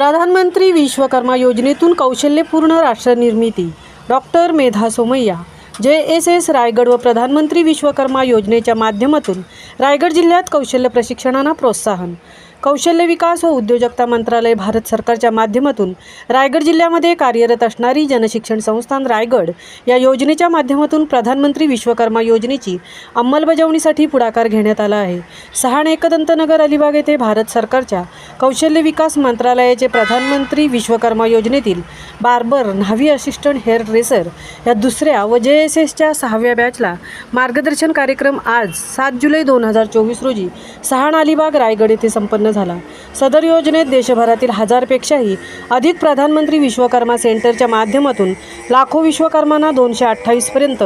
प्रधानमंत्री विश्वकर्मा योजनेतून कौशल्यपूर्ण राष्ट्र निर्मिती। डॉक्टर मेधा सोमय्या, JSS रायगड व प्रधानमंत्री विश्वकर्मा योजनेच्या माध्यमातून रायगड जिल्ह्यात कौशल्य प्रशिक्षणाला प्रोत्साहन। कौशल्य विकास व उद्योजकता मंत्रालय भारत सरकारच्या माध्यमातून रायगड जिल्ह्यामध्ये कार्यरत असणारी जनशिक्षण संस्थान रायगड या योजनेच्या माध्यमातून प्रधानमंत्री विश्वकर्मा योजनेची अंमलबजावणीसाठी पुढाकार घेण्यात आला आहे। सहाण एकदंतनगर अलिबाग येथे भारत सरकारच्या कौशल्य विकास मंत्रालयाचे प्रधानमंत्री विश्वकर्मा योजनेतील बार्बर, न्हावी असिस्टंट, हेअर ड्रेसर या दुसऱ्या व JSSच्या 6व्या बॅचला मार्गदर्शन कार्यक्रम आज 7 जुलै 2024 रोजी सहाण अलिबाग रायगड येथे संपन्न झाला। सदर योजनेत देशभरातील 1000पेक्षाही अधिक प्रधानमंत्री विश्वकर्मा सेंटरच्या माध्यमातून लाखो विश्वकर्मांना 228 पर्यंत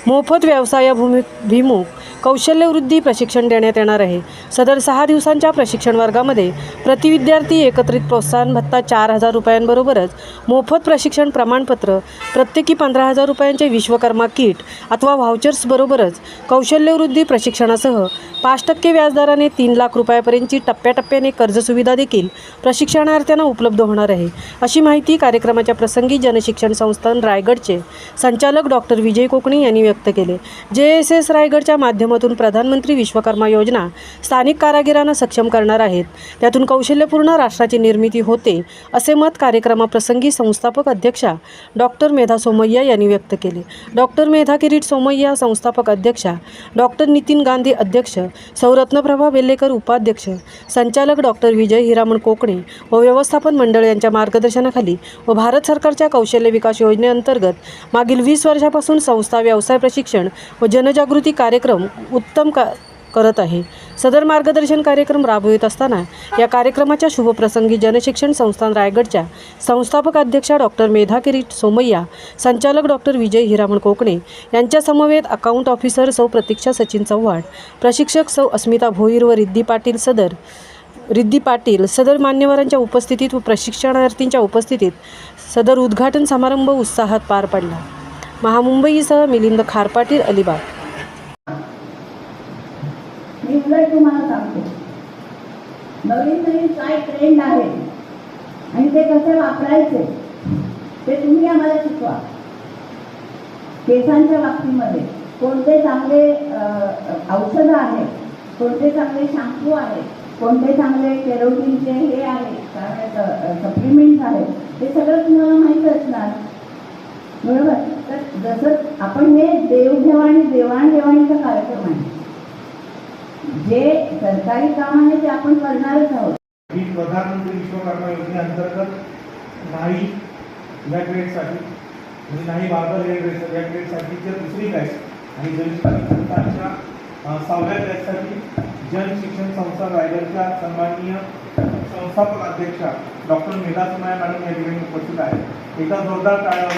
मोफत व्यवसायाभिमुख कौशल्यवृद्धी प्रशिक्षण देण्यात येणार आहे। सदर 6 दिवसांच्या प्रशिक्षण वर्गामध्ये प्रति विद्यार्थी एकत्रित प्रोत्साहन भत्ता 4000 रुपयांबरोबरच मोफत प्रशिक्षण प्रमाणपत्र, प्रत्येकी 15000 रुपयांचे विश्वकर्मा किट अथवा व्हाउचर्स बरोबरच कौशल्यवृद्धी प्रशिक्षणासह 5% व्याजदराने 3 लाख रुपयांपर्यंतची टप्प्याटप्प्याने कर्ज सुविधा देखील प्रशिक्षणार्थ्यांना उपलब्ध होणार आहे, अशी माहिती कार्यक्रमाच्या प्रसंगी जनशिक्षण संस्थान रायगडचे संचालक डॉक्टर विजय कोकणी यांनी व्यक्त केले। JSS रायगडच्या माध्यमातून प्रधानमंत्री विश्वकर्मा योजना स्थानिक कारागिरांना सक्षम करणार आहेत, त्यातून कौशल्यपूर्ण राष्ट्राची निर्मिती होते, असे मत कार्यक्रमाप्रसंगी संस्थापक अध्यक्षा डॉक्टर मेधा सोमय्या यांनी व्यक्त केले। डॉक्टर मेधा किरीट सोमय्या संस्थापक अध्यक्षा, डॉक्टर नितीन गांधी अध्यक्ष, सौ रत्नप्रभा बेल्लेकर उपाध्यक्ष, संचालक डॉक्टर विजय हिरामण कोकणे व व्यवस्थापन मंडळ यांच्या मार्गदर्शनाखाली व भारत सरकारच्या कौशल्य विकास योजनेअंतर्गत मागील 20 वर्षापासून संस्था व्यवसाय प्रशिक्षण व जनजागृती कार्यक्रम उत्तम करत आहे। सदर मार्गदर्शन कार्यक्रम राबवित असताना या कार्यक्रमाच्या शुभप्रसंगी जनशिक्षण संस्थान रायगडच्या संस्थापक अध्यक्षा डॉक्टर मेधा किरीट सोमय्या, संचालक डॉक्टर विजय हिरामण कोकणे यांच्या समवेत अकाउंट ऑफिसर सौ प्रतीक्षा सचिन चव्हाण, प्रशिक्षक सौ अस्मिता भोईर व रिद्धी पाटील सदर मान्यवरांच्या उपस्थितीत व प्रशिक्षणार्थींच्या उपस्थितीत सदर उद्घाटन समारंभ उत्साहात पार पडला। महामुंबईसह मिलिंद खारपाटील, अलिबाग। मी उलट तुम्हाला सांगतो, नवीन नवीन काय ट्रेंड आहे आणि ते कसे वापरायचे ते तुम्ही आम्हाला शिकवा। केसांच्या बाबतीमध्ये कोणते चांगले औषधं आहेत, कोणते चांगले शॅम्पू आहेत, कोणते चांगले केरोटिनचे हे आहेत, काय सप्लिमेंट्स आहेत, ते सगळं तुम्हाला माहीत असणार, बरोबर। तर जसं आपण हे देवघेवाणी देवाणघेवाणीचा कार्यक्रम आहे, जे सरकारी काम आहे ते आपण करणारच आहोत। प्रधानमंत्री विश्वकर्मा योजनेअंतर्गत न्हावी या ग्रेडसाठी म्हणजे न्हावी बार्बर हेअर ड्रेसर या ग्रेडसाठीच्या 2री बॅच आणि जनशिक्षण संस्थांच्या 6व्या बॅचसाठी जनशिक्षण संस्था रायगडच्या सन्माननीय संस्थापक अध्यक्षा डॉक्टर मेधा सोमय्या मॅडम या ठिकाणी उपस्थित आहेत। एका जोरदार टाळ्या